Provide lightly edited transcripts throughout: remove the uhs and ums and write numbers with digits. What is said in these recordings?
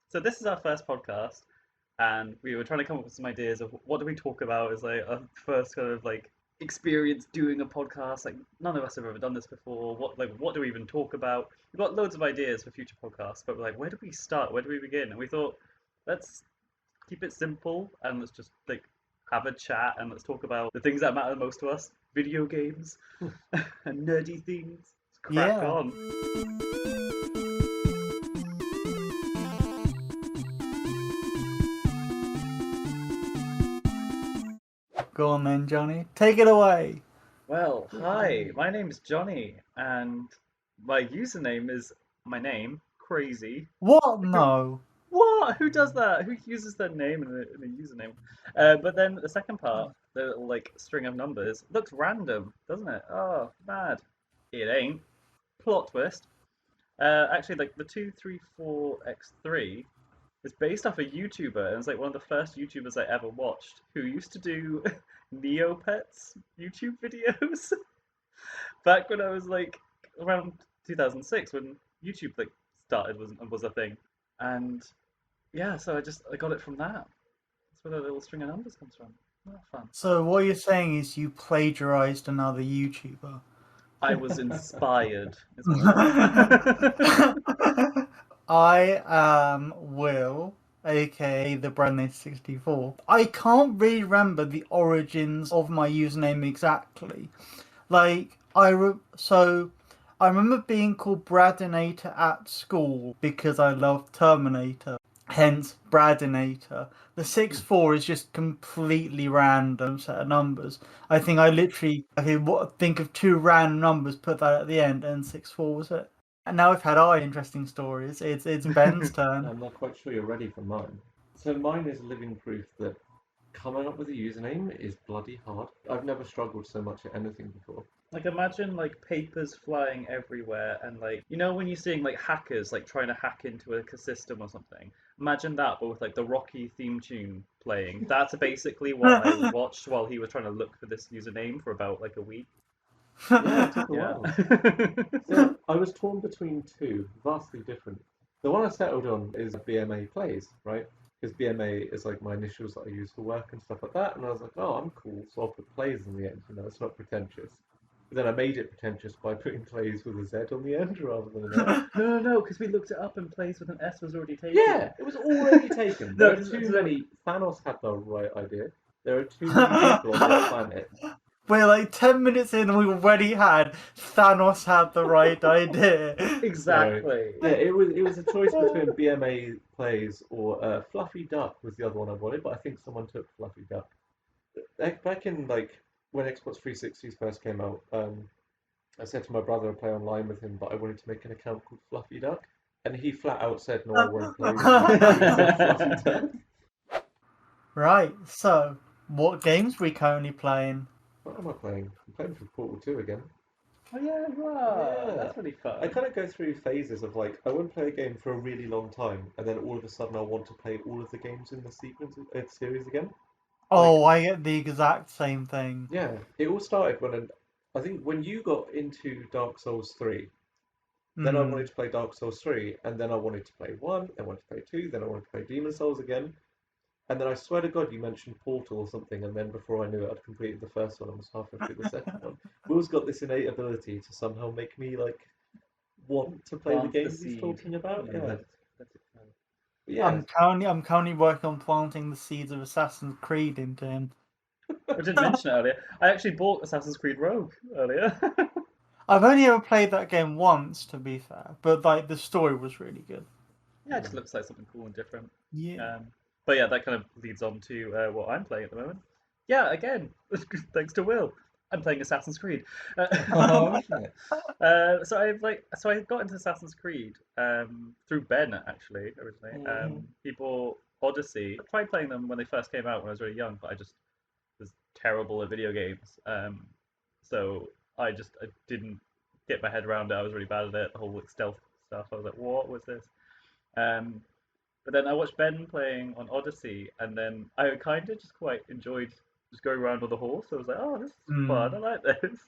So this is our first podcast, and we were trying to come up with some ideas of what do we talk about as like our first kind of like experience doing a podcast. Like none of us have ever done this before. What do we even talk about? We've got loads of ideas for future podcasts, but we're like, where do we start? Where do we begin? And we thought, let's keep it simple and let's just like have a chat and let's talk about the things that matter most to us: video games and nerdy things. Let's crack Yeah. on. Go on then, Johnny. Take it away. Well, hi, my name's Johnny, and my username is my name, Crazy. What? No. What? Who does that? Who uses their name in a username? But then the second part, the little like string of numbers, looks random, doesn't it? Oh, mad. It ain't. Plot twist. Actually, like the 234x3 is based off a YouTuber, and it's like one of the first YouTubers I ever watched who used to do Neopets YouTube videos back when I was like around 2006 when YouTube like started was a thing, and yeah, so I got it from that. That's where the little string of numbers comes from. Oh, fun. So what you're saying is you plagiarized another YouTuber. I was inspired, is what it was. I am Will, aka the Brandon64. I can't really remember the origins of my username exactly. Like so I remember being called Bradinator at school because I loved Terminator. Hence Bradinator. The 6-4 is just completely random set of numbers. I think I literally think of two random numbers, put that at the end, and 6-4 was it. And now we've had our interesting stories. It's Ben's turn. I'm not quite sure you're ready for mine. So mine is living proof that coming up with a username is bloody hard. I've never struggled so much at anything before. Like imagine like papers flying everywhere and like you know when you're seeing like hackers like trying to hack into a system or something. Imagine that but with like the Rocky theme tune playing. That's basically what I watched while he was trying to look for this username for about like a week. Yeah, it took a Yeah. while. So I was torn between two, vastly different. The one I settled on is BMA Plays, right? Because BMA is like my initials that I use for work and stuff like that. And I was like, oh, I'm cool, so I'll put Plays in the end. You know, it's not pretentious. But then I made it pretentious by putting Plays with a Z on the end rather than an S. No, because we looked it up and plays with an S was already taken. Yeah, it was already taken. No, There are too many. Thanos had the right idea. There are too many people on this planet. We're like 10 minutes in and we already had Thanos had the right idea. Exactly. Yeah, it was a choice between BMA Plays or Fluffy Duck was the other one I wanted, but I think someone took Fluffy Duck. Back in like when Xbox 360s first came out, I said to my brother I'd play online with him, but I wanted to make an account called Fluffy Duck, and he flat out said, "No, I won't play with you." He said Fluffy Duck. Right, so what games are we currently playing? What am I playing? I'm playing for Portal 2 again. Oh yeah, you are. Yeah. That's really fun. I kind of go through phases of like I won't play a game for a really long time, and then all of a sudden I want to play all of the games in the series again. Oh, I get the exact same thing. Yeah, it all started when I think when you got into Dark Souls 3, then I wanted to play Dark Souls 3, and then I wanted to play 1, then I wanted to play 2, then I wanted to play Demon Souls again, and then I swear to God you mentioned Portal or something, and then before I knew it I'd completed the first one and was halfway through the second one. Will's got this innate ability to somehow make me like want to play Plant the the games he's seed. talking about. Yeah. That's exciting. But yeah. I'm currently working on planting the seeds of Assassin's Creed into him. I didn't mention it earlier. I actually bought Assassin's Creed Rogue earlier. I've only ever played that game once, to be fair, but like the story was really good. Yeah, it just looks like something cool and different. Yeah. But yeah, that kind of leads on to what I'm playing at the moment. Yeah, again, thanks to Will, I'm playing Assassin's Creed. Oh, shit. So I got into Assassin's Creed through Ben actually originally. He bought Odyssey. I tried playing them when they first came out when I was really young, but I just was terrible at video games. So I didn't get my head around it. I was really bad at it. The whole like, stealth stuff. I was like, what was this? But then I watched Ben playing on Odyssey, and then I kind of just quite enjoyed just going around on the horse. I was like, oh, this is fun. I Mm. like this.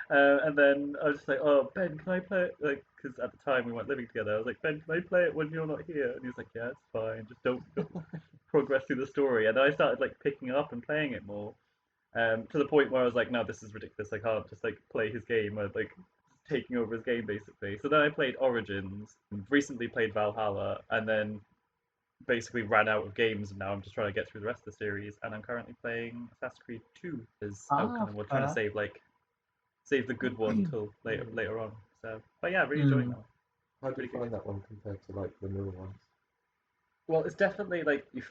And then I was just like, oh, Ben, can I play it? Like, because at the time we weren't living together. I was like, Ben, can I play it when you're not here? And he was like, yeah, it's fine. Just don't progress through the story. And then I started like picking it up and playing it more. To the point where I was like, no, this is ridiculous. I can't just like play his game. I like taking over his game basically. So then I played Origins, recently played Valhalla, and then basically ran out of games, and now I'm just trying to get through the rest of the series. And I'm currently playing Assassin's Creed 2. Is Ah, we're trying to fair. save the good one till later on. So, but yeah, really enjoying Mm. that one. How do you Pretty good. find that one compared to like the newer ones? Well, it's definitely like it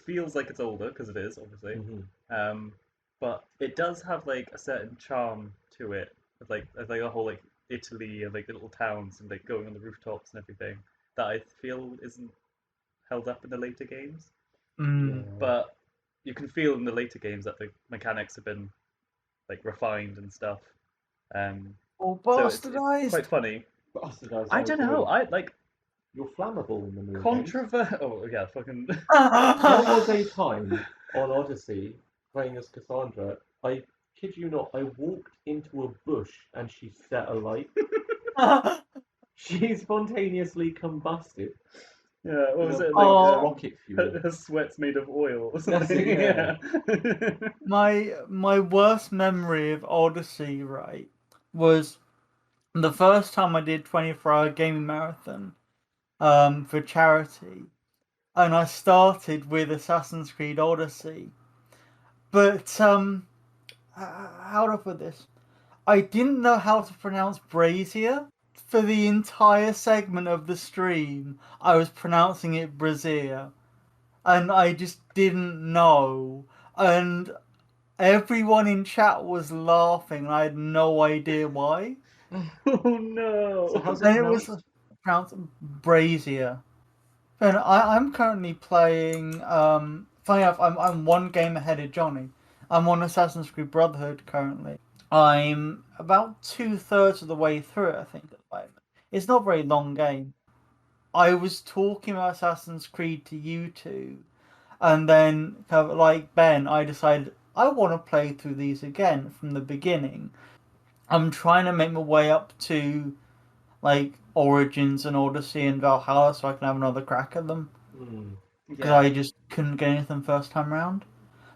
feels like it's older because it is obviously. Hmm. Um, but it does have like a certain charm to it, with like a whole like Italy and like the little towns and like going on the rooftops and everything that I feel isn't held up in the later games. Mm. Yeah. But you can feel in the later games that the mechanics have been like refined and stuff. Um, Or so it's quite bastardized. funny. Bastardized I sounds don't know. good. I like You're flammable in the newer games. controversial. Oh yeah, fucking. There was a time on Odyssey playing as Cassandra. I kid you not, I walked into a bush and she set alight. She spontaneously combusted. Yeah, what You was know, it like? as Oh, rocket fuel. Her sweat's made of oil or That's it, something. yeah. Yeah. my worst memory of Odyssey, right, was the first time I did 24-hour gaming marathon for charity, and I started with Assassin's Creed Odyssey. But how do I put this? I didn't know how to pronounce brazier for the entire segment of the stream. I was pronouncing it brazier, and I just didn't know. And everyone in chat was laughing, and I had no idea why. Oh So no. how's it And it was pronounced? pronounced brazier. And I'm currently playing. Funny enough, I'm one game ahead of Jonny. I'm on Assassin's Creed Brotherhood currently. I'm about 2/3 of the way through it, I think, at the moment. It's not a very long game. I was talking about Assassin's Creed to you two, and then, kind of like Ben, I decided I want to play through these again from the beginning. I'm trying to make my way up to like Origins and Odyssey and Valhalla so I can have another crack at them Hmm. because Yeah. I just couldn't get anything first time round.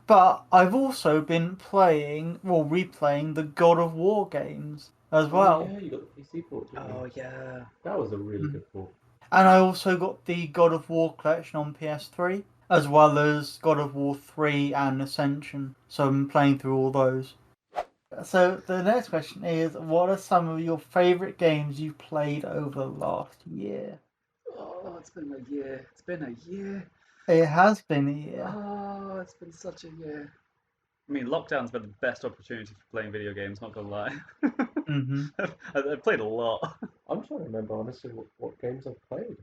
But I've also been playing, well, replaying the God of War games as Oh well. yeah, you got the PC port, didn't you? Oh yeah. That was a really Mm. good port. And I also got the God of War collection on PS3, as well as God of War 3 and Ascension. So I'm playing through all those. So the next question is, what are some of your favourite games you've played over the last year? Oh, it's been a year. It's been a year. It has been a year. Oh, it's been such a year. I mean, lockdown's been the best opportunity for playing video games. Not gonna lie. Mm-hmm. I've played a lot. I'm trying to remember honestly what games I've played.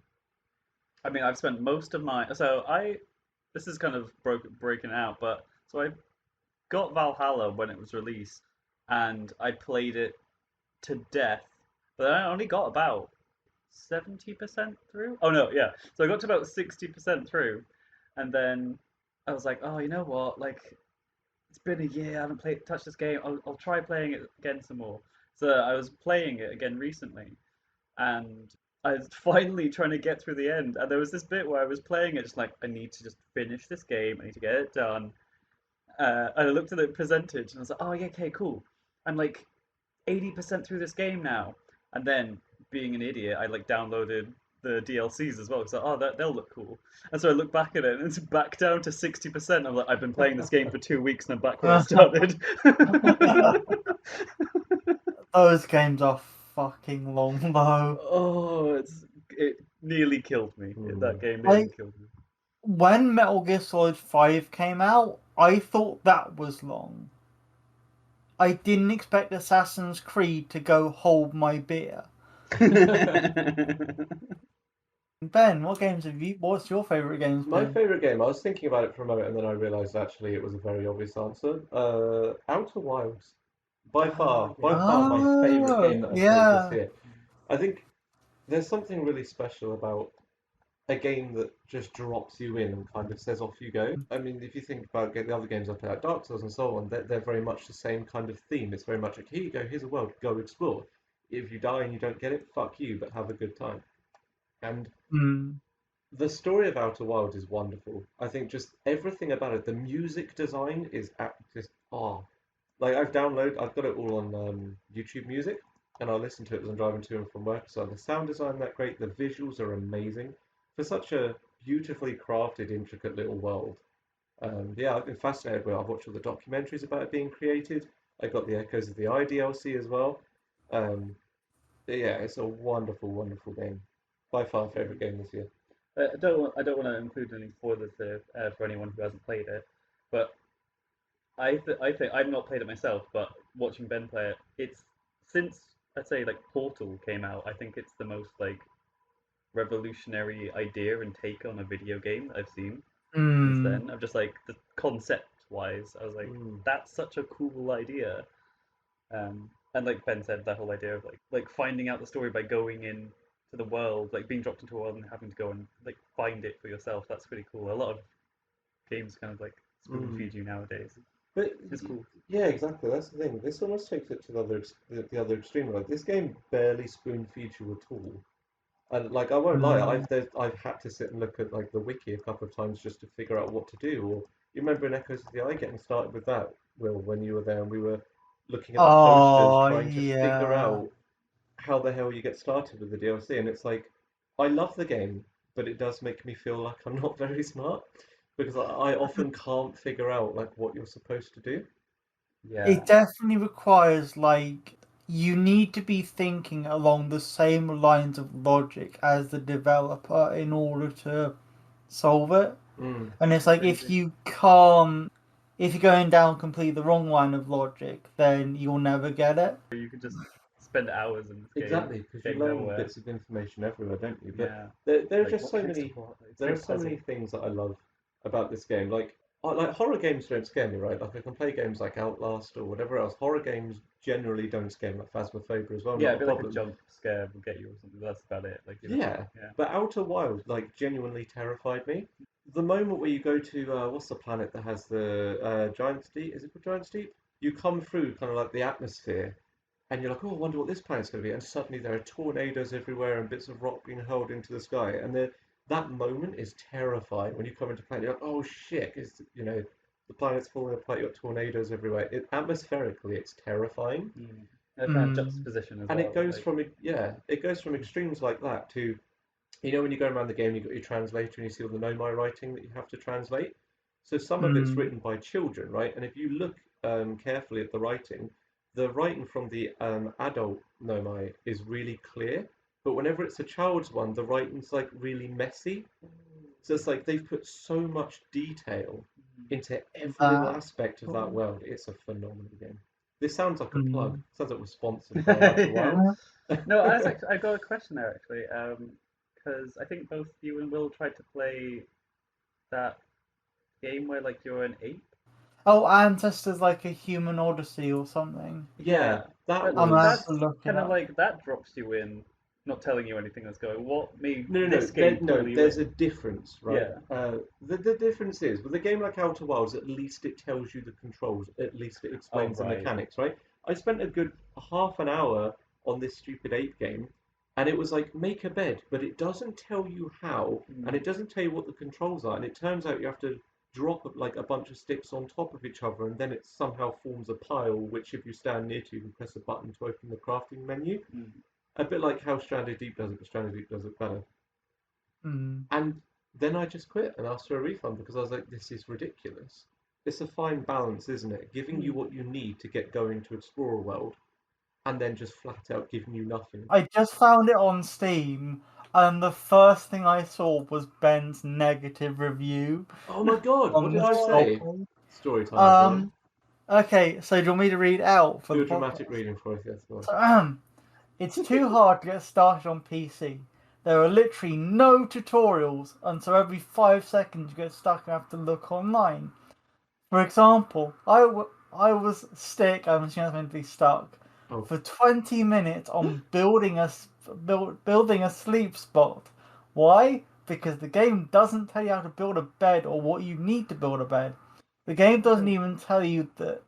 I mean, I've spent most of my so I this is kind of breaking out, but so I got Valhalla when it was released, and I played it to death, but I only got about 70% through. Oh no, yeah. So I got to about 60% through, and then I was like, oh, you know what? Like, it's been a year. I haven't touched this game. I'll try playing it again some more. So I was playing it again recently, and I was finally trying to get through the end. And there was this bit where I was playing it, just like I need to just finish this game. I need to get it done. And I looked at the percentage, and I was like, oh yeah, okay, cool. I'm like 80% through this game now. And then, being an idiot, I like downloaded the DLCs as well. So, oh, they'll look cool. And so I look back at it, and it's back down to 60%. I'm like, I've been playing this game for 2 weeks, and I'm back where I started. Those games are fucking long though. Oh, it nearly killed me. Hmm. That game nearly Like killed me. when Metal Gear Solid 5 came out, I thought that was long. I didn't expect Assassin's Creed to go hold my beer. Ben, what games have you? What's your favourite games My been? favorite game, I was thinking about it for a moment and then I realized actually it was a very obvious answer. Outer Wilds. By far my favorite Oh, game that I've played this yeah. year. I think there's something really special about a game that just drops you in and kind of says off you go. I mean, if you think about the other games I've played, like Dark Souls and so on, they're very much the same kind of theme. It's very much like, here you go, here's a world, go explore. If you die and you don't get it, fuck you, but have a good time. And Mm. the story of Outer Wilds is wonderful. I think just everything about it, the music design is just like I've got it all on YouTube Music, and I listen to it as I'm driving to and from work. So the sound design that great, the visuals are amazing for such a beautifully crafted, intricate little world. Yeah, I've been fascinated with it. I've watched all the documentaries about it being created. I got the echoes of the IDLC as well. Um, yeah, it's a wonderful, wonderful game. By far favorite game this year. I don't want to include any spoilers here for anyone who hasn't played it, but I think I've not played it myself, but watching Ben play it, it's since I'd say like Portal came out, I think it's the most like revolutionary idea and take on a video game that I've seen since Mm. then. I'm just like the concept wise, I was like, Mm. that's such a cool idea. And like Ben said, that whole idea of like finding out the story by going in to the world, like being dropped into a world and having to go and like find it for yourself. That's pretty cool. A lot of games kind of like spoon Mm. feed you nowadays. But It's cool. yeah, exactly. That's the thing. This almost takes it to the other extreme. Like this game barely spoon feeds you at all. And like I won't lie, Mm. I've had to sit and look at like the wiki a couple of times just to figure out what to do. Or you remember in Echoes of the Eye getting started with that, Will, when you were there and we were looking at the posters, Oh, trying to figure yeah. out how the hell you get started with the DLC. And it's like I love the game, but it does make me feel like I'm not very smart because I often can't figure out like what you're supposed to do. Yeah. It definitely requires, like, you need to be thinking along the same lines of logic as the developer in order to solve it. Mm. And it's That's like, if crazy. you can't, if you're going down completely the wrong line of logic, then you'll never get it. You could just spend hours in this game Exactly, because you getting learn nowhere. bits of information everywhere, don't you? But Yeah. there are Like just what so connects to many what? It's there like are a so many puzzle. things that I love about this game. Like horror games don't scare me, right? Like I can play games like Outlast or whatever else. Horror games generally don't scare me, like Phasmophobia as well, Yeah, not it'd a be like a problem. jump scare will get you or something. That's about it. Like you're not. Yeah, Yeah. but Outer Wilds like genuinely terrified me. The moment where you go to what's the planet that has the giant steep? Is it called giant steep? You come through kind of like the atmosphere and you're like, oh, I wonder what this planet's going to be. And suddenly there are tornadoes everywhere and bits of rock being hurled into the sky. And that moment is terrifying when you come into planet. You're like, oh shit, the planet's falling apart. You've got tornadoes everywhere. Atmospherically, it's terrifying. Mm. And that Mm. juxtaposition as And well. Like it goes from extremes like that to, when you go around the game, you've got your translator and you see all the nomai writing that you have to translate. So some of it's Mm. written by children, right? And if you look carefully at the writing from the adult nomai is really clear. But whenever it's a child's one, the writing's like really messy. So it's like they've put so much detail into every little That. aspect of that world. It's a phenomenal game. This sounds like a plug. Mm. Sounds like we're sponsored by Outer yeah. Wilds. No, I got a question there actually. Because I think both you and Will tried to play that game where like you're an ape. Oh, Ancestors like a Human Odyssey or something. Yeah, Yeah, that but I'm gonna have was to that's look it kind of up. like that drops you in, not telling you anything that's going. What made no, no, no. this game pull you There's in? a difference, right? Yeah. The difference is with a game like Outer Wilds, at least it tells you the controls. At least it Oh explains the right. mechanics, right? I spent a good half an hour on this stupid ape game, and it was like make a bed, but it doesn't tell you how, and Mm. it doesn't tell you what the controls are, and it turns out you have to drop like a bunch of sticks on top of each other, and then it somehow forms a pile, which if you stand near to, you can press a button to open the crafting menu. Mm. A bit like how Stranded Deep does it, but Stranded Deep does it better. Mm. And then I just quit and asked for a refund because I was like, this is ridiculous. It's a fine balance, isn't it? Giving you Mm. what you need to get going to explore a world and then just flat out giving you nothing. I just found it on Steam, and the first thing I saw was Ben's negative review Oh my god, what on did the I stock say? page. Story time, brother. Um, okay, so do you want me to read it out for Do the a dramatic podcast? reading for us, yes, go So, it's too hard to get started on PC. There are literally no tutorials, and so every 5 seconds you get stuck and have to look online. For example, I was I'm assuming meant to be stuck on. for 20 minutes on building a sleep spot. Why? because the game doesn't tell you how to build a bed or what you need to build a bed. The game doesn't even tell you that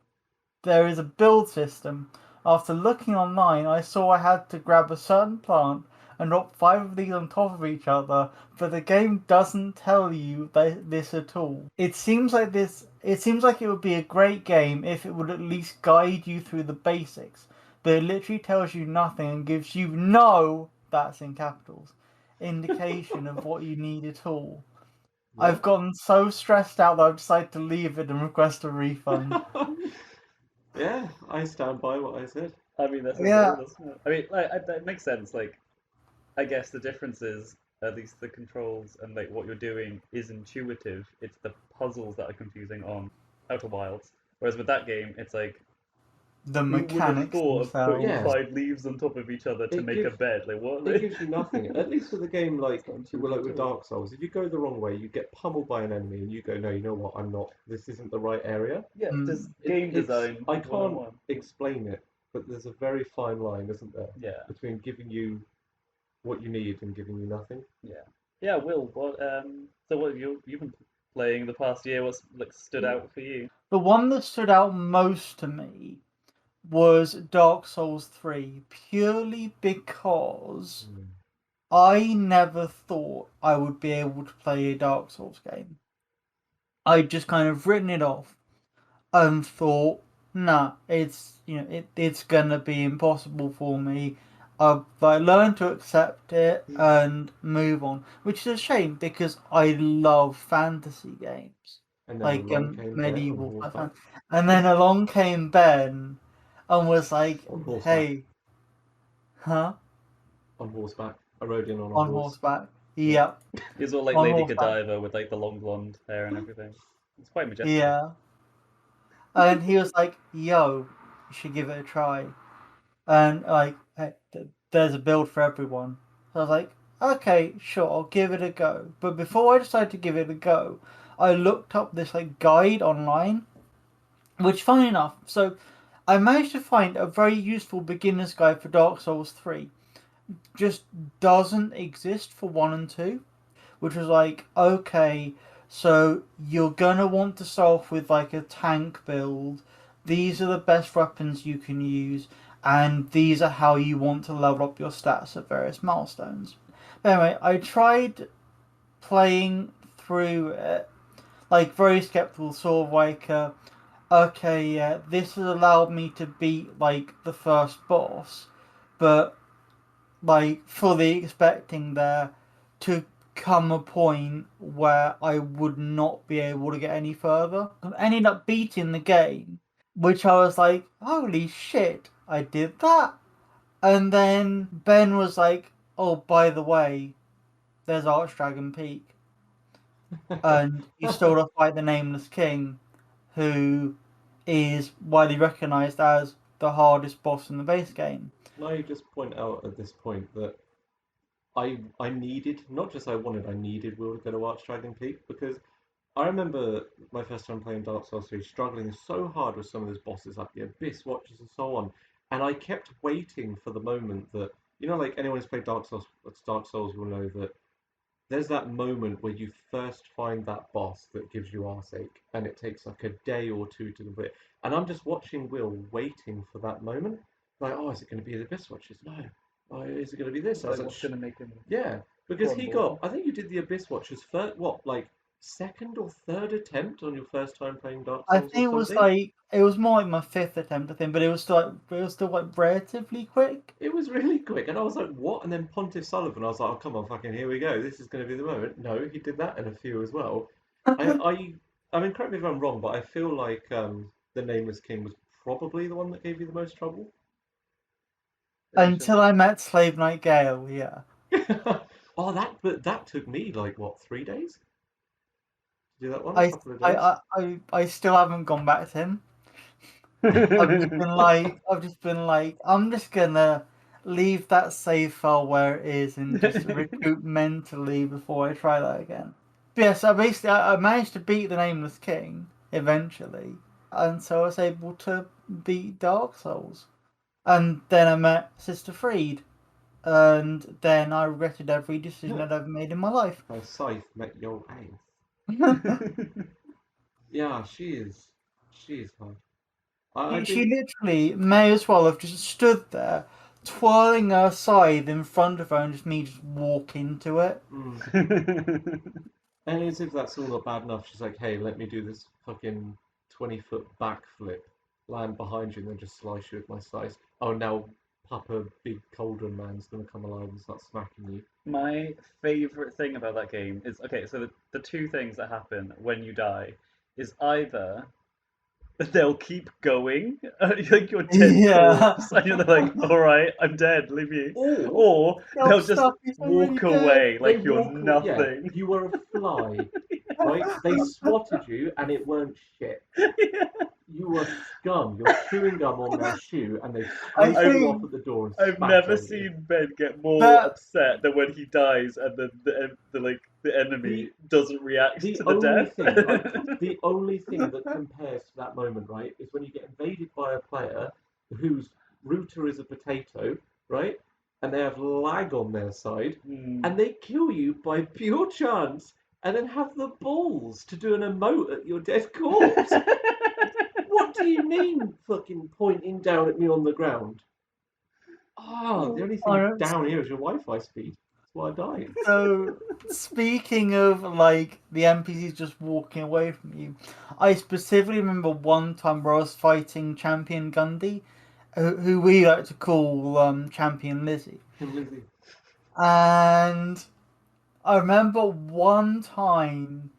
there is a build system. After looking online, I saw I had to grab a certain plant and drop 5 of these on top of each other, but the game doesn't tell you this at all. It seems like it would be a great game if it would at least guide you through the basics, but it literally tells you nothing and gives you no, that's in capitals, indication of what you need at all. Well, I've gotten so stressed out that I've decided to leave it and request a refund. yeah, I stand by what I said. I mean, that's Yeah. isn't it? I mean, that makes sense. Like, I guess the difference is at least the controls and like what you're doing is intuitive. It's the puzzles that are confusing on Outer Wilds. Whereas with that game, it's like, The who would have mechanics thought of putting Yeah. themselves. 5 leaves on top of each other to It make a gives- bed? Like what? It gives you nothing. At least with a game like not well, like with intuitive at all. Dark Souls, if you go the wrong way, you get pummeled by an enemy, and you go, no, you know what? I'm not. This isn't the right area. Yeah, just game It's design. I can't 101. explain it, but there's a very fine line, isn't there, Yeah, between giving you what you need and giving you nothing. yeah. Will, what? So what you've been playing the past year? What's like stood out for you? The one that stood out most to me was Dark Souls 3, purely because I never thought I would be able to play a Dark Souls game. I'd just kind of written it off and thought, nah, it's gonna be impossible for me. I learned to accept it and move on, which is a shame because I love fantasy games, And then like along came Ben on medieval. horseback. And then along came Ben and was like, On horseback. "Hey, huh? On horseback. I rode in on a On horse. horseback? Yep, He's all like on Lady horseback. Godiva with like the long blonde hair and everything. It's quite majestic. Yeah." And he was like, "Yo, you should give it a try." And like, hey, there's a build for everyone. So I was like, okay, sure, I'll give it a go. But before I decided to give it a go, I looked up this like guide online, which, funny enough, so I managed to find a very useful beginner's guide for Dark Souls 3. Just doesn't exist for 1 and 2, which was like, okay, so you're gonna want to start off with like a tank build. These are the best weapons you can use, and these are how you want to level up your stats at various milestones. But anyway, I tried playing through it, like very skeptical, sort of like, okay, yeah, this has allowed me to beat like the first boss, but like fully expecting there to come a point where I would not be able to get any further. I ended up beating the game, which I was like, holy shit, I did that. And then Ben was like, oh, by the way, there's Archdragon Peak. And you still have to fight the Nameless King, who is widely recognised as the hardest boss in the base game. Can I just point out at this point that I needed, not just I wanted, I needed Will to go to Archdragon Peak, because I remember my first time playing Dark Souls 3 struggling so hard with some of those bosses like the Abyss Watchers and so on, and I kept waiting for the moment that, you know, like anyone who's played Dark Souls will know that there's that moment where you first find that boss that gives you arseache, and it takes like a day or two to complete. And I'm just watching Will waiting for that moment. Like, oh, is it going to be the Abyss Watchers? No. Oh, is it going to be this? I was Like, like, what's gonna make him? yeah, because he crumble? got. I think you did the Abyss Watchers first. What, like second or third attempt on your first time playing Dark I Souls or think something? it was more like my 5th attempt, I think, but it was still like relatively quick. It was really quick, and I was like, "What?" And then Pontiff Sullivan, I was like, "Oh, come on, fucking, here we go. This is going to be the moment." No, he did that in a few as well. I mean, correct me if I'm wrong, but I feel like the Nameless King was probably the one that gave you the most trouble initially. Until I met Slave Knight Gale, yeah. Oh, but that took me like what, 3 days to do that one? A I, couple of I, days. I still haven't gone back to him. I've just been like, I'm just gonna leave that save file where it is and just recoup mentally before I try that again. But yeah, so basically, I managed to beat the Nameless King eventually, and so I was able to beat Dark Souls. And then I met Sister Freed, and then I regretted every decision I'd ever made in my life. How Scythe met your ace. Yeah, she is. She is hard. I She think. literally may as well have just stood there, twirling her scythe in front of her, and just me just walk into it. And as if that's all not bad enough, she's like, hey, let me do this fucking 20-foot backflip, land behind you, and then just slice you with my slice. Oh, now Papa Big Cauldron Man's gonna come alive and start smacking you. My favorite thing about that game is okay. So the two things that happen when you die is either they'll keep going, like your dead Yeah. corpse, and you're like, all right, I'm dead, leave me, Or or Help, they'll just stop, he's already walk dead. away they like you're walk away. Yeah, nothing. you were a fly, right? They swatted you and it weren't shit. Yeah. You were scum. You're chewing gum on their shoe and they I scrape you off think at the door and I've spat never on you. seen Ben get more that upset than when he dies and the enemy The doesn't react the to the only death. thing, right? The only thing that compares to that moment, right, is when you get invaded by a player whose router is a potato, right? And they have lag on their side, and they kill you by pure chance, and then have the balls to do an emote at your dead corpse. What do you mean, fucking pointing down at me on the ground? Ah, the only thing honest- down here is your Wi-Fi speed. That's why I died. so speaking of like the NPCs just walking away from you, I specifically remember one time where I was fighting Champion Gundy, who we like to call Champion Lizzie. Him, Lizzie. And I remember one time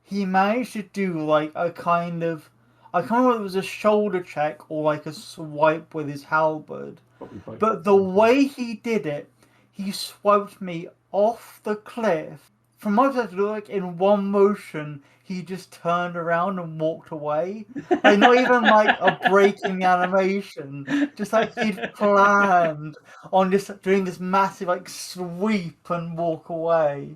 he managed to do like a kind of, I can't remember if it was a shoulder check or like a swipe with his halberd, Probably both. but the way he did it, he swiped me off the cliff. From my perspective, it looked like in one motion he just turned around and walked away. Like not even like a break in the animation, just like he'd planned on just doing this massive like sweep and walk away.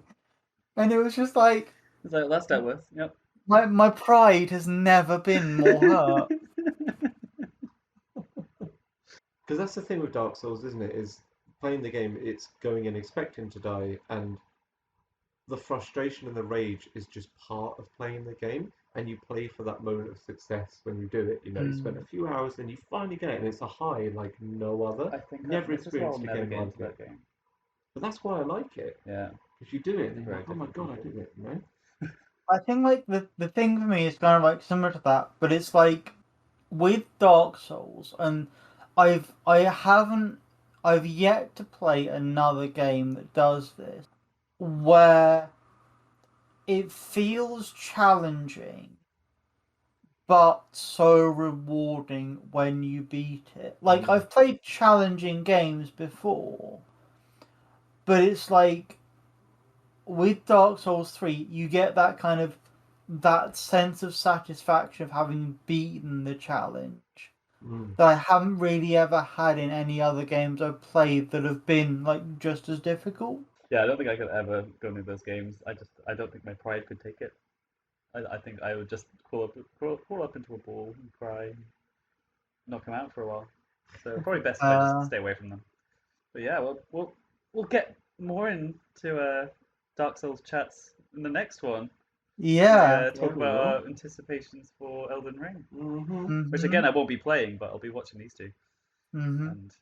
And it was just like It's like that's dealt with. Yep. my pride has never been more hurt. Because that's the thing with Dark Souls, isn't it? Is playing the game, it's going in expecting to die, and the frustration and the rage is just part of playing the game. And you play for that moment of success when you do it. You know, you spend a few hours, and you finally get it, and it's a high like no other. I think Never this is why I'll experienced a never game get like into it. that game. But that's why I like it. Yeah. If you do it, then you're Very like, oh my different god, I people. did it. You know. I think like the thing for me is kind of like similar to that, but it's like with Dark Souls, and I've yet to play another game that does this, where it feels challenging but so rewarding when you beat it. Like I've played challenging games before, but it's like with Dark Souls 3, you get that kind of that sense of satisfaction of having beaten the challenge Mm. that I haven't really ever had in any other games I've played that have been like just as difficult. Yeah, I don't think I could ever go into those games. I don't think my pride could take it. I think I would just crawl up into a ball and cry, and not come out for a while. So probably best if I just Uh, stay away from them. But yeah, we'll get more into Dark Souls chats in the next one. yeah. We talk Yeah, we about will. our anticipations for Elden Ring, Mm-hmm. which Mhm. again I won't be playing, but I'll be watching these two Mhm. and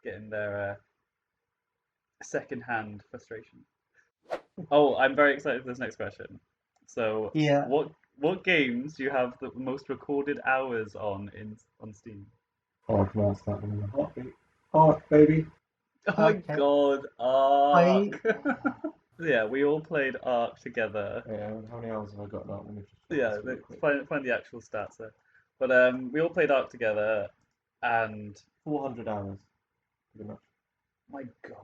getting their second-hand frustration. Oh, I'm very excited for this next question. So, Yeah. what games do you have the most recorded hours on Steam? Oh, I can ask that one in a heartbeat. Heart, baby. Oh my Okay. God, I Ark! Yeah, we all played Ark together. Yeah, how many hours have I got now? Let me just check Yeah, this really quick. find the actual stats there. But we all played Ark together, and 400 hours, pretty much. my God,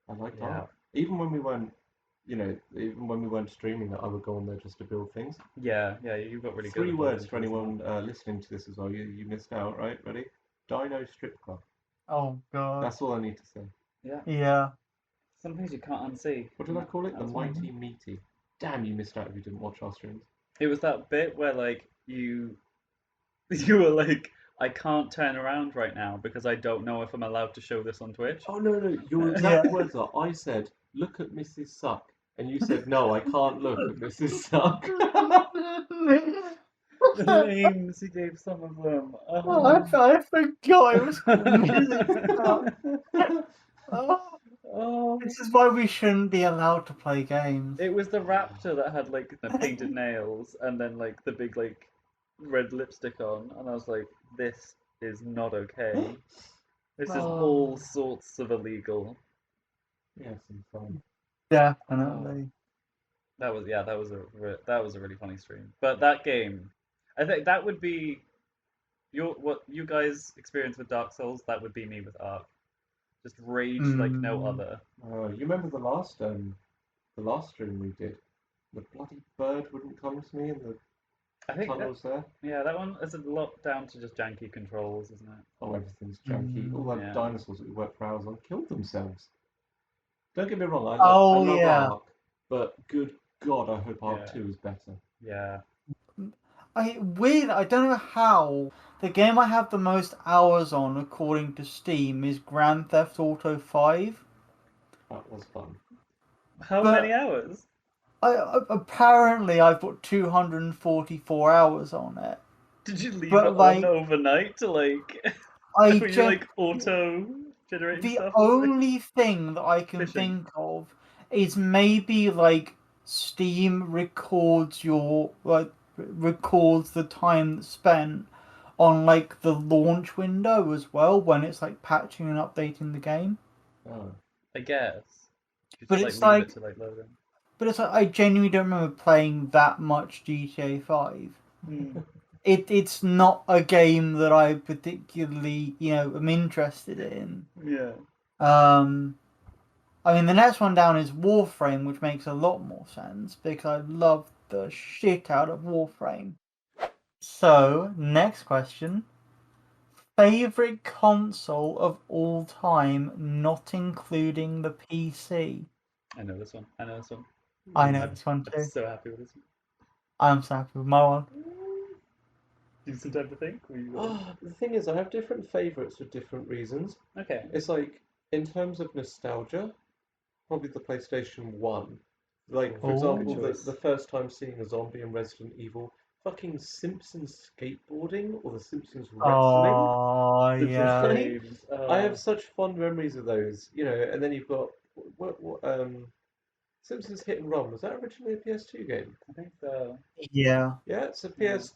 I liked yeah, art. Even when we weren't, even when we weren't streaming it, I would go on there just to build things. yeah, you got really good. Three at words building for things and anyone listening to this as well. You missed out, right? Ready? Dino Strip Club. oh god. That's all I need to say. that. Yeah, Yeah. some things you can't unsee. What did I call it? That The was one. Mighty Meaty. Damn, you missed out if you didn't watch our streams. It was that bit where like you you were like, I can't turn around right now because I don't know if I'm allowed to show this on Twitch. Oh no, your exact words are, I said, look at Mrs. Suck. And you said, no, I can't look at Mrs. Suck. The names he gave some of them. I forgot it was called Music Stuff. Oh. This is why we shouldn't be allowed to play games. It was the raptor that had like the painted nails and then like the big like red lipstick on, and I was like, this is not okay. This is all sorts of illegal. Yeah, some fun. Definitely. That was a really funny stream. But that game, I think that would be what you guys experience with Dark Souls. That would be me with Ark. Just rage like no other. You remember the last stream we did? The bloody bird wouldn't come to me in the I think tunnels there. Yeah, that one is a lot down to just janky controls, isn't it? Oh, everything's janky. All the dinosaurs that we worked for hours on killed themselves. Don't get me wrong, I love Ark, but good God, I hope Ark 2 is better. Yeah. I don't know how. The game I have the most hours on, according to Steam, is Grand Theft Auto 5. That was fun. How many hours? Apparently, I've got 244 hours on it. Did you leave it on overnight to like? Auto generating stuff? The only thing that I can think of is maybe like Steam records records the time that's spent on like the launch window as well when it's like patching and updating the game. Oh, I guess. But it's like I genuinely don't remember playing that much GTA 5. It's not a game that I particularly, am interested in. Yeah. I mean, the next one down is Warframe, which makes a lot more sense because I love the shit out of Warframe. So, next question. Favorite console of all time, not including the PC? I know this one. I know this one too. I'm so happy with this one. I'm so happy with my one. Do you some time to think? The thing is, I have different favourites for different reasons. Okay. It's like, in terms of nostalgia, probably the PlayStation 1. Like, for example, the first time seeing a zombie in Resident Evil, fucking Simpsons skateboarding or the Simpsons wrestling. Oh, yeah. I have such fond memories of those, and then you've got Simpsons Hit and Run. Was that originally a PS2 game? I think so. Yeah. Yeah, it's a PS2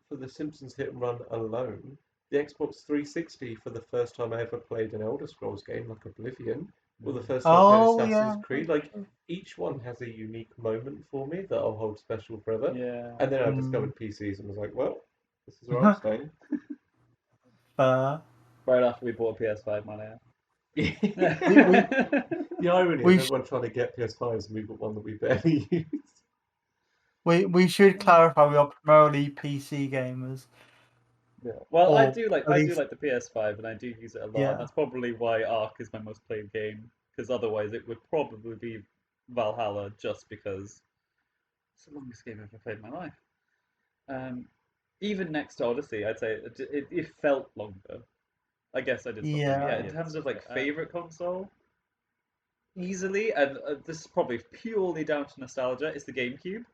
for the Simpsons Hit and Run alone. The Xbox 360 for the first time I ever played an Elder Scrolls game like Oblivion, or the first time I played Assassin's Creed. Like, each one has a unique moment for me that I'll hold special forever. Yeah. And then I discovered PCs and was like, well, this is where I'm staying. Right after we bought a PS5, man. The irony is everyone trying to get PS5s and we've got one that we barely use. We should clarify we are primarily PC gamers. Yeah. Well, I do like the PS5 and I do use it a lot. Yeah. And that's probably why Ark is my most played game, because otherwise it would probably be Valhalla, just because it's the longest game I've ever played in my life. Even next to Odyssey, I'd say it felt longer. I guess I did something. Yeah, in terms of like favorite console, easily, and this is probably purely down to nostalgia, it's the GameCube.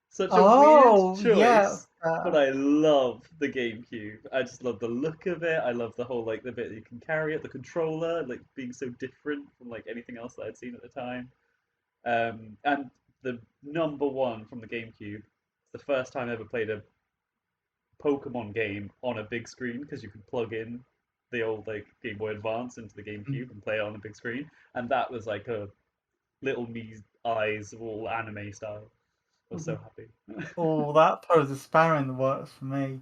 Such a weird choice, but I love the GameCube. I just love the look of it. I love the whole the bit that you can carry it, the controller, being so different from anything else that I'd seen at the time. And the number one from the GameCube, it's the first time I ever played a Pokemon game on a big screen, because you could plug in the old Game Boy Advance into the GameCube and play it on a big screen, and that was like a little me's eyes all anime style. I was so happy. That throws a spanner in the works for me.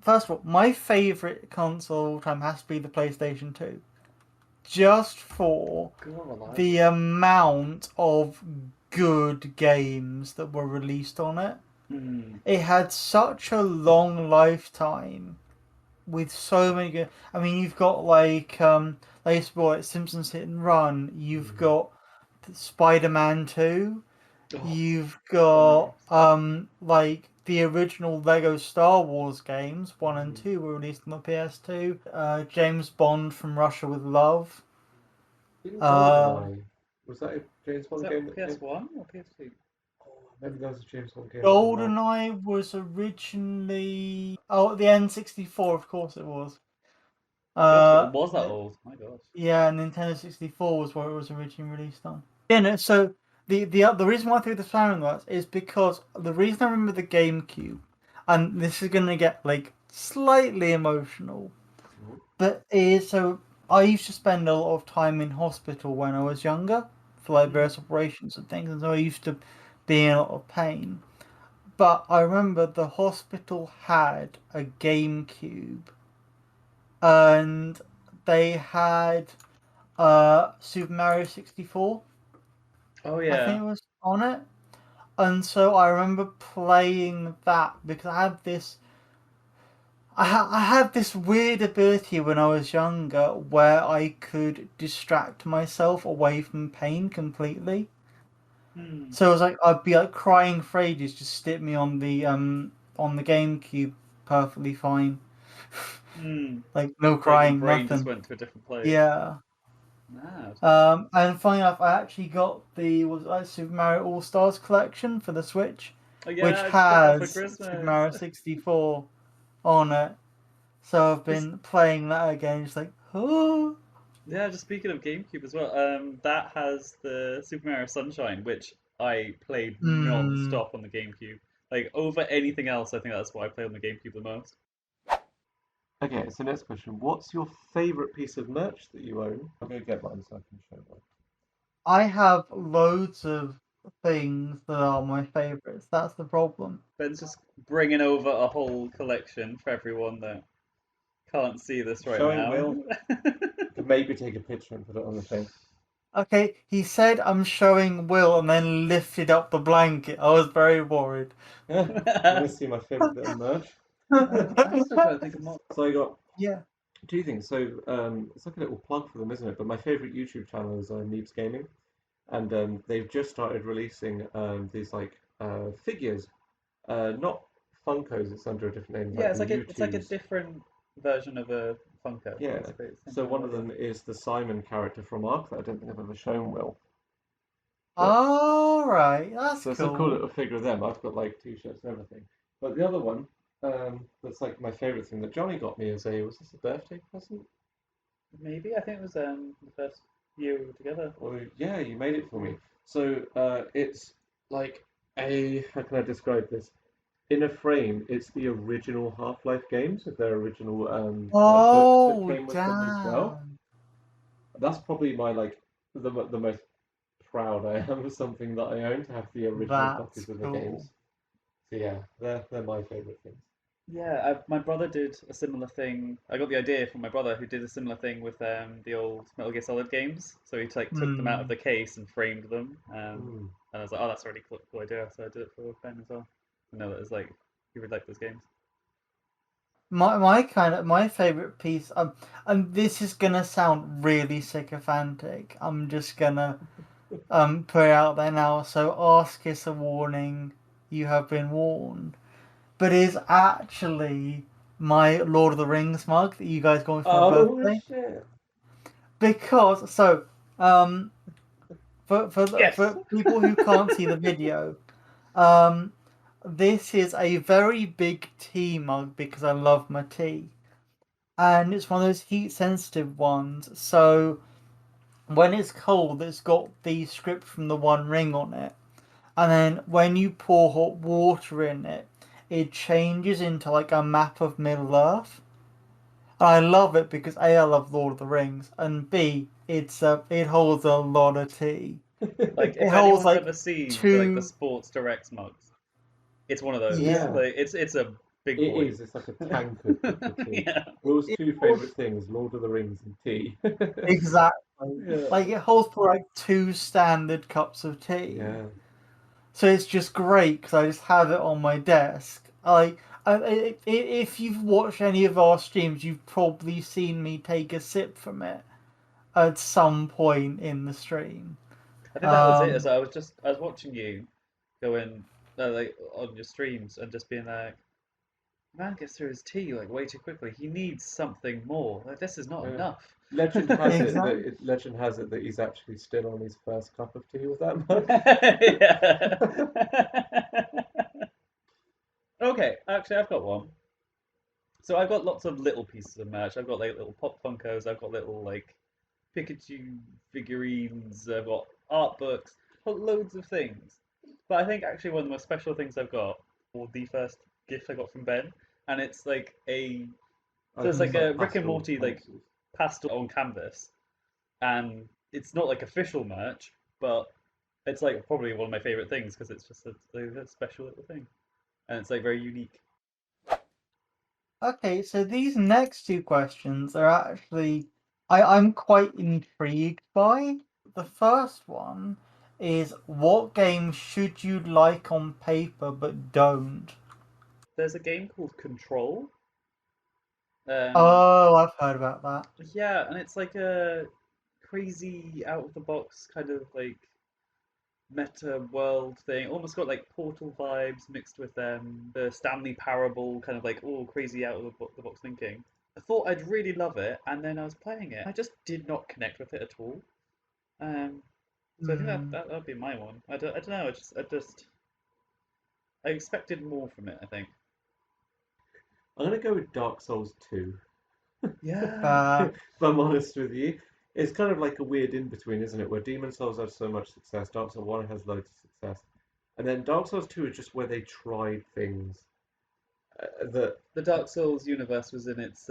First of all, my favourite console of all time has to be the PlayStation 2. Just for the amount of good games that were released on it. It had such a long lifetime with so many good. I mean, you've got Simpsons Hit and Run. You've got Spider-Man 2. You've got the original Lego Star Wars games, 1 and 2, were released on the PS2. James Bond from Russia with Love. Even Uh, GoldenEye, was that a James Is Bond that game that came? PS1 or PS2? Oh, maybe that was a James Bond game that came out. GoldenEye was originally the N64, of course it was. Gosh, it Uh, was that old. My gosh. yeah, Nintendo 64 was what it was originally released on. Yeah, no, so the reason why I threw the flaming lights is because the reason I remember the GameCube, and this is gonna get like slightly emotional, Mhm. but is so I used to spend a lot of time in hospital when I was younger for like Hmm. various operations and things, and so I used to be in a lot of pain. But I remember the hospital had a GameCube, and they had Super Mario 64, Oh I yeah. think it was on it. And so I remember playing that because I had this weird ability when I was younger where I could distract myself away from pain completely. Hmm. So it was like I'd be like crying for ages, just stick me on the GameCube, perfectly fine. Hmm. Like no Like your crying, brain just nothing. went to a different place. Yeah. Mad. And funny enough, I actually got the was it like Super Mario All Stars collection for the Switch, Oh which yeah, I just got that for has Super Christmas. Mario 64 on it. So I've Just been playing that again. Just like, oh, yeah, just speaking of GameCube as well, that has the Super Mario Sunshine, which I played hmm. non-stop on the GameCube. Like over anything else, I think that's what I play on the GameCube the most. Okay, so next question. What's your favorite piece of merch that you own? I'm going to get mine so I can show mine. I have loads of things that are my favorites. That's the problem. Ben's just bringing over a whole collection for everyone that can't see this right Showing now. Will. Could maybe take a picture and put it on the thing. Okay, he said I'm showing Will and then lifted up the blanket. I was very worried. Yeah, you want to see my favorite bit of merch? I'm still trying to think of more. So I got Yeah. two things. So it's like a little plug for them, isn't it? But my favorite YouTube channel is Neebs Gaming, and they've just started releasing these like figures, not Funkos. It's under a different name, Yeah, like the it's like a U2s. different version of a Funko, Yeah. basically. Same So kind of one of idea. them is the Simon character from Ark that I don't think I've ever shown Will. But All right, that's so it's a cool cool. little figure of them. I've got like t-shirts and everything. But the other one, that's like my favorite thing that Johnny got me as a was this a birthday present? Maybe I think it was the first year we were together. Or yeah, you made it for me. So it's like a how can I describe this? In a frame, it's the original Half-Life games with their original books that Oh, came with them as well. damn. That's probably my like the most proud I am of something that I own to have the original That's copies of the cool. games. So yeah, they're my favorite things. Yeah, my brother did a similar thing. I got the idea from my brother who did a similar thing with the old Metal Gear Solid games. So he like took them out of Hmm. the case and framed them, Mm. and I was like, oh, that's a really cool idea. So I did it for Ben as well. I know that it's like he would like those games. My favorite piece, and this is gonna sound really sycophantic. I'm just gonna put it out there now. So ask is a warning. You have been warned. But is actually my Lord of the Rings mug that you guys got me for my Oh birthday. shit! Because so um for Yes. people who can't see the video, um this is a very big tea mug because I love my tea. And it's one of those heat sensitive ones. So when it's cold, it's got the script from the One Ring on it. And then when you pour hot water in it, it changes into like a map of Middle Earth. And I love it because A, I love Lord of the Rings, and B, it holds a lot of tea. Like It if holds anyone's like ever seen the two, Sports Direct mugs, it's one of those. yeah, Yeah, Like it's a big it boy. is. It's like a tankard for tea. Yeah. Will's it two holds favorite things: Lord of the Rings and tea. exactly Yeah. like it holds for like two standard cups of tea. Yeah. So it's just great because I just have it on my desk. If you've watched any of our streams, you've probably seen me take a sip from it at some point in the stream. I think that was it. Um, As I was watching you going. like on your streams and just being like, man gets through his tea like way too quickly. He needs something more. Like this is not Yeah. enough. Legend has it Exactly. that he's actually still on his first cup of tea with that mug. Yeah. Okay, actually, I've got one. So I've got lots of little pieces of merch. I've got like little pop Funkos. I've got little like Pikachu figurines. I've got art books. I've got loads of things. But I think actually one of the most special things I've got, or the first gift I got from Ben, and it's like a I so it's think it's like a like Rick and pastel Morty like pencils. pastel on canvas, and it's not like official merch, but it's like probably one of my favorite things because it's just a special little thing, and it's like very unique. Okay, so these next two questions are actually I'm quite intrigued by. The first one is what game should you like on paper but don't? There's a game called Control. Um, Oh, I've heard about that. yeah, and it's like a crazy out of the box kind of like meta world thing. Almost got like Portal vibes mixed with the Stanley Parable kind of like all crazy out of the box thinking. I thought I'd really love it, and then I was playing it. I just did not connect with it at all. Um, so I think Hmm. that'd be my one. I don't know. I expected more from it. I think. I'm gonna go with Dark Souls 2. Yeah. Uh, If I'm honest with you, it's kind of like a weird in between, isn't it? Where Demon Souls has so much success, Dark Souls 1 has loads of success, and then Dark Souls 2 is just where they tried things that, The Dark Souls universe was in its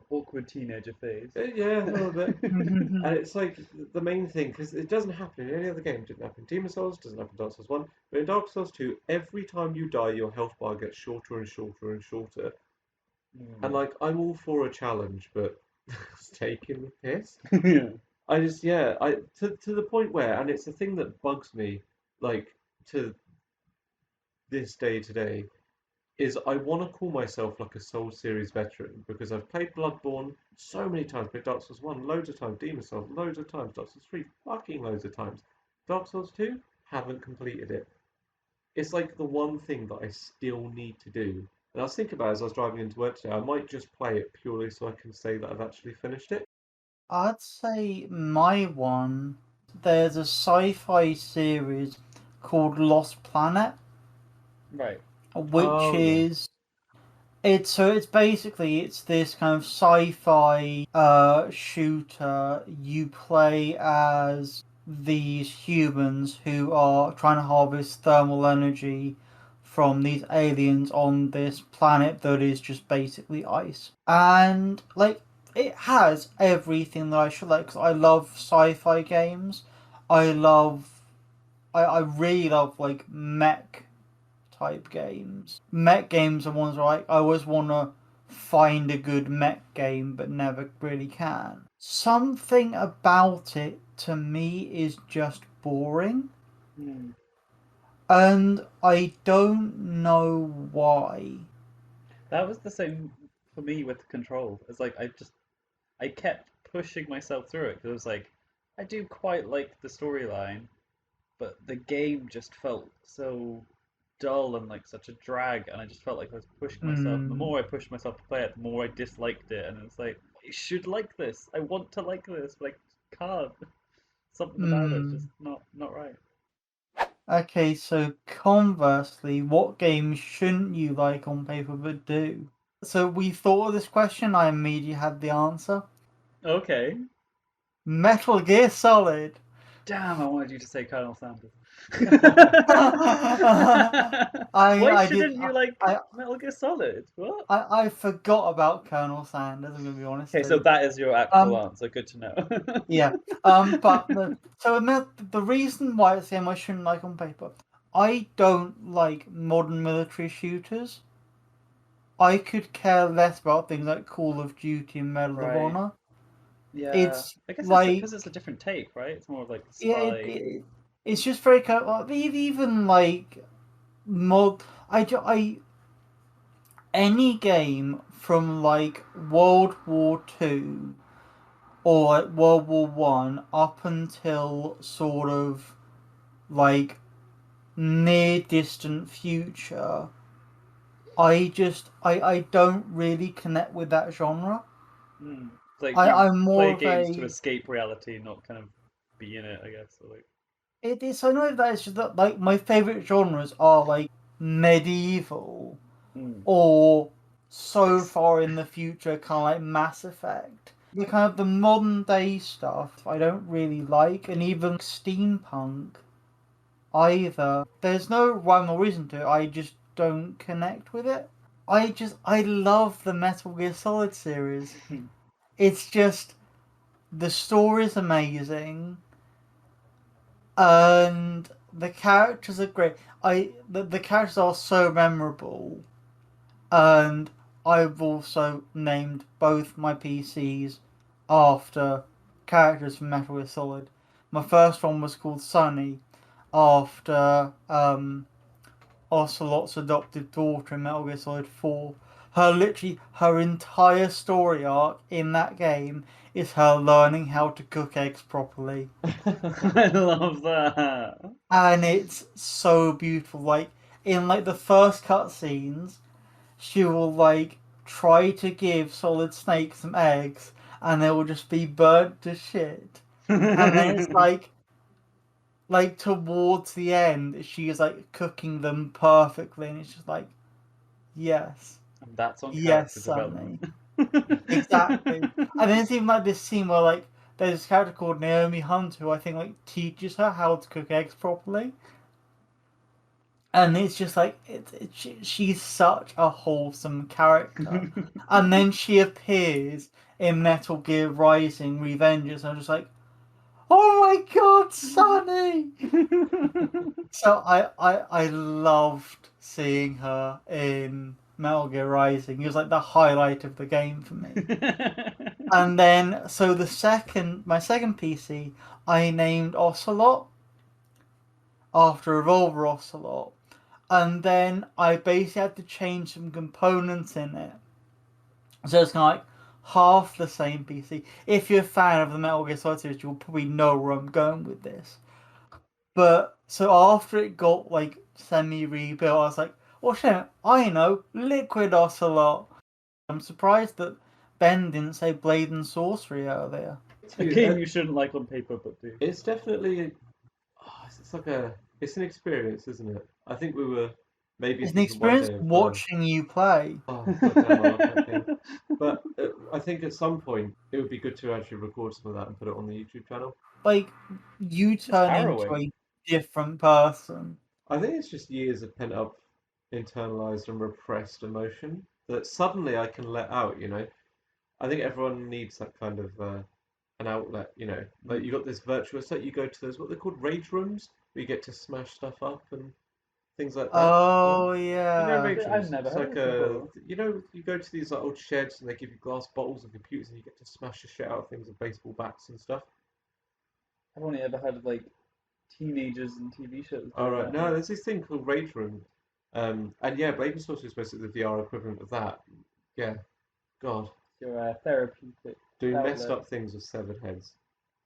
awkward teenager phase. yeah, a little bit. hmm. And it's like the main thing, because it doesn't happen in any other game. It didn't happen in Demon Souls, doesn't happen in Dark Souls 1. But in Dark Souls 2, every time you die, your health bar gets shorter and shorter and shorter. And Mm. like, I'm all for a challenge, but it's taking the piss. Yeah. I just, yeah, to the point where, and it's a thing that bugs me, like, to this day today, is I want to call myself like a Soul series veteran because I've played Bloodborne so many times, played Dark Souls 1 loads of times, Demon Souls loads of times, Dark Souls 3 fucking loads of times. Dark Souls 2 haven't completed it. It's like the one thing that I still need to do. And I was thinking about it as I was driving into work today, I might just play it purely so I can say that I've actually finished it. I'd say my one, there's a sci-fi series called Lost Planet, Right. which Oh yeah. is it's basically it's this kind of sci-fi shooter. You play as these humans who are trying to harvest thermal energy from these aliens on this planet that is just basically ice. And like it has everything that I should like, because I love sci-fi games. I love I really love like mech type games. Mech games are ones where I always want to find a good mech game but never really can. Something about it to me is just boring, Mm. and I don't know why. That was the same for me with Control. It's like I kept pushing myself through it because it was like I do quite like the storyline, but the game just felt so dull and like such a drag, and I just felt like I was pushing myself. And the Hmm. more I pushed myself to play it, the more I disliked it. And it's like I should like this. I want to like this, but I can't. Something about it's just Hmm. not right. Okay, so conversely, what games shouldn't you like on paper but do? So we thought of this question, I immediately had the answer. Okay. Metal Gear Solid. Damn, I wanted you to say Colonel Sanders. I Why I did shouldn't you like I Metal Gear Solid? What? I forgot about Colonel Sanders. I'm gonna be honest. Okay, so that is your actual Um, answer. Good to know. yeah. But the reason why it's a game I shouldn't like on paper, I don't like modern military shooters. I could care less about things like Call of Duty and Medal of Right. Honor. Yeah. It's I guess it's like because it's a different take, right? It's more of like the yeah, spy. it's just very kind of, even like mod. I any game from like World War II or like World War One up until sort of like near distant future, I don't really connect with that genre. Mm. It's like you I'm more play of games to a escape reality, not kind of be in it, I guess. Or like, it is I know that it's just that like my favorite genres are like medieval mm. or so Nice. far in the future, kind of like Mass Effect. The kind of the modern day stuff I don't really like, and even steampunk either. There's no rhyme or reason to it. I just don't connect with it. I love the Metal Gear Solid series. It's just the story's amazing and the characters are great. The characters are so memorable, and I've also named both my PCs after characters from Metal Gear Solid. My first one was called Sunny after Ocelot's adopted daughter in Metal Gear Solid 4. Her entire story arc in that game is her learning how to cook eggs properly. I love that. And it's so beautiful. Like in like the first cutscenes, she will like try to give Solid Snake some eggs and they will just be burnt to shit. And then it's like towards the end she is like cooking them perfectly and it's just like yes. And that's on Yes, character development. Sonny. Exactly. And then it's even like this scene where like there's this character called Naomi Hunt who I think like teaches her how to cook eggs properly. And it's just like she's such a wholesome character. And then she appears in Metal Gear Rising Revengeance. I'm just like, oh my god, Sonny! So I loved seeing her in Metal Gear Rising. It was like the highlight of the game for me. And then so my second PC I named Ocelot after Revolver Ocelot. And then I basically had to change some components in it. So it's kind of like half the same PC. If you're a fan of the Metal Gear Solid series, you'll probably know where I'm going with this. But so after it got like semi rebuilt, I was like, "Oh shit, I know, Liquid Ocelot." I'm surprised that Ben didn't say Blade and Sorcery earlier. A game you shouldn't like on paper, but do. It's definitely it's like it's an experience, isn't it? I think we were maybe It's an thinking one experience day of watching you play. oh goddamn, I love that game. But I think at some point it would be good to actually record some of that and put it on the YouTube channel. Like you It's turn into harrowing. a different person. I think it's just years of pent up, internalized and repressed emotion that suddenly I can let out. I think everyone needs that kind of an outlet. Like you got this virtuous state. You go to those what they're called rage rooms where you get to smash stuff up and things like that. Oh You know yeah. rage I've rooms. never It's heard like of this before. you go to these like old sheds and they give you glass bottles and computers and you get to smash the shit out of things with baseball bats and stuff. I've only ever heard of like teenagers and TV shows All doing right, that. no, there's this thing called rage room, and yeah, Blade and Sorcery is basically the VR equivalent of that. Yeah, God, Your therapeutic doing messed outlet. up things with severed heads.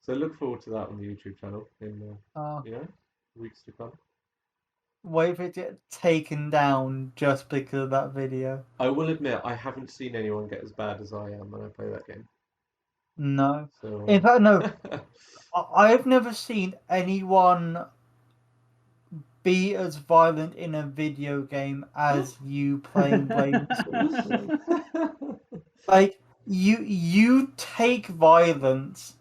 So look forward to that on the YouTube channel in Uh, you know weeks to come. wait for it to get taken down just because of that video. I will admit I haven't seen anyone get as bad as I am when I play that game. No. In So fact, no. I've never seen anyone be as violent in a video game as you playing Blade and Sorcery. Like you take violence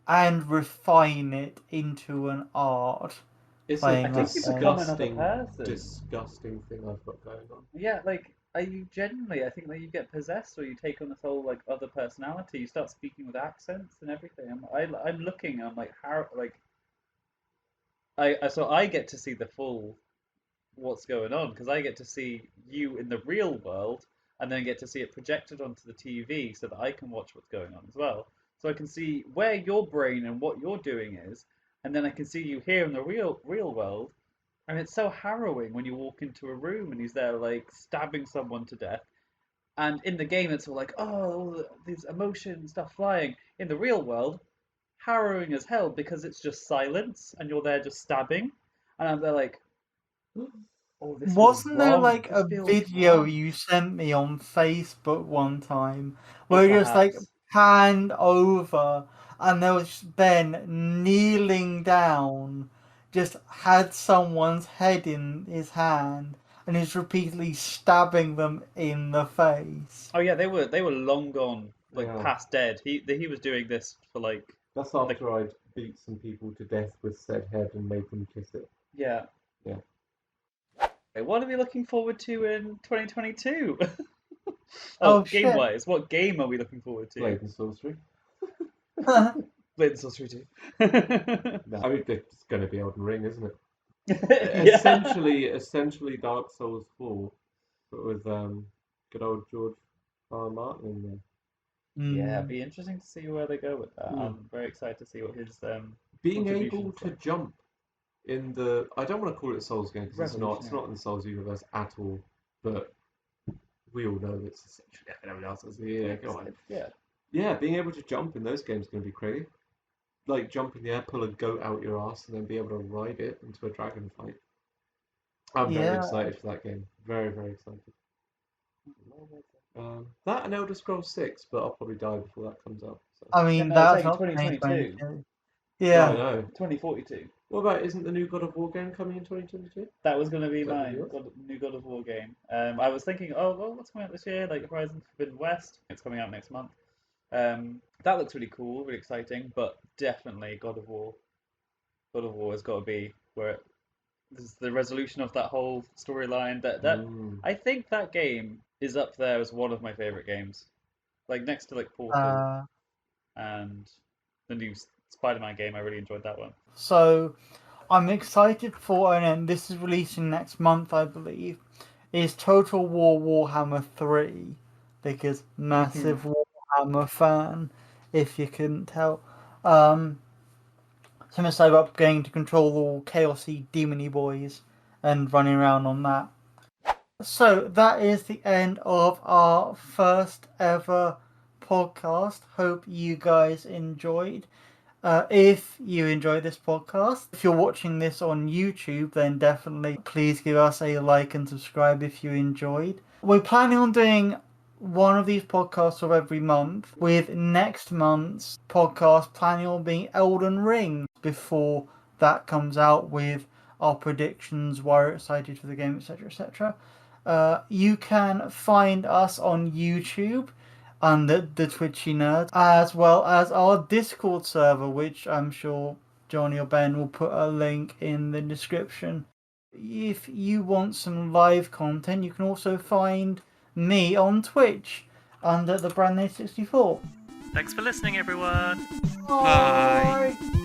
and refine it into an art it's a I playing think that you game. become another disgusting, person. disgusting thing I've got going on. Yeah, like are you genuinely? I think that you get possessed or you take on this whole like other personality. You start speaking with accents and everything. I'm looking. I'm like how like so I get to see the full what's going on because I get to see you in the real world and then get to see it projected onto the TV so that I can watch what's going on as well. So I can see where your brain and what you're doing is, and then I can see you here in the real world. And it's so harrowing when you walk into a room and he's there like stabbing someone to death. And in the game, it's all like, oh, all these emotions, stuff flying. In the real world, harrowing as hell because it's just silence and you're there just stabbing. And I'm there like, Oh, this feels Wasn't there wrong. like This a feels video wrong. you sent me on Facebook one time Oh, where you just like perhaps. panned over and there was Ben kneeling down, just had someone's head in his hand and is repeatedly stabbing them in the face? Oh yeah, they were long gone, like Yeah. past dead. He was doing this for That's like after I'd beat some people to death with said head and made them kiss it. yeah. Yeah. What are we looking forward to in 2022? Oh, Oh game shit. wise, what game are we looking forward to? Blade and Sorcery. Blades and Sorcery 2. No, I mean, it's going to be Elden Ring, isn't it? Yeah. Essentially Dark Souls 4, but with good old George R. R. Martin in there. Yeah, it'd Mm. be interesting to see where they go with that. Hmm. I'm very excited to see what his Being able contributions to like. jump in the, I don't want to call it a Souls game because it's not. It's Revolutionary. not in the Souls universe at all. But we all know it's essentially everyone else is. Yeah, go on. Yeah. Yeah, being able to jump in those games is going to be crazy. Like jump in the air, pull a goat out your ass, and then be able to ride it into a dragon fight. I'm very Yeah. excited for that game. Very, very excited. That and Elder Scrolls 6, but I'll probably die before that comes out. So. I No, mean, no, it's that's like in not 2022. 2022. No, I Yeah. know. 2042. What about, isn't the new God of War game coming in 2022? That was going to be Is that gonna be mine. yours? New God of War game. I was thinking, oh, well, what's coming out this year? Like Horizon Forbidden West. It's coming out next month. That looks really cool, really exciting, but definitely God of War. God of War has got to be where this is the resolution of that whole storyline. That Mm. I think that game is up there as one of my favorite games, like next to like Portal Uh, and the new Spider-Man game. I really enjoyed that one. so I'm excited for, and this is releasing next month, I believe, is Total War Warhammer 3, because massive Warhammer fan, if you couldn't tell. So I'm excited about getting to control all chaosy demony boys and running around on that. So that is the end of our first ever podcast. Hope you guys enjoyed. If you enjoy this podcast, if you're watching this on YouTube, then definitely please give us a like and subscribe if you enjoyed. We're planning on doing one of these podcasts of every month, with next month's podcast planning on being Elden Ring before that comes out with our predictions, why we're excited for the game, etc. etc. You can find us on YouTube under the Twitchy Nerds, as well as our Discord server, which I'm sure Johnny or Ben will put a link in the description. If you want some live content, you can also find me on Twitch under the brand name 64. Thanks for listening, everyone. Bye.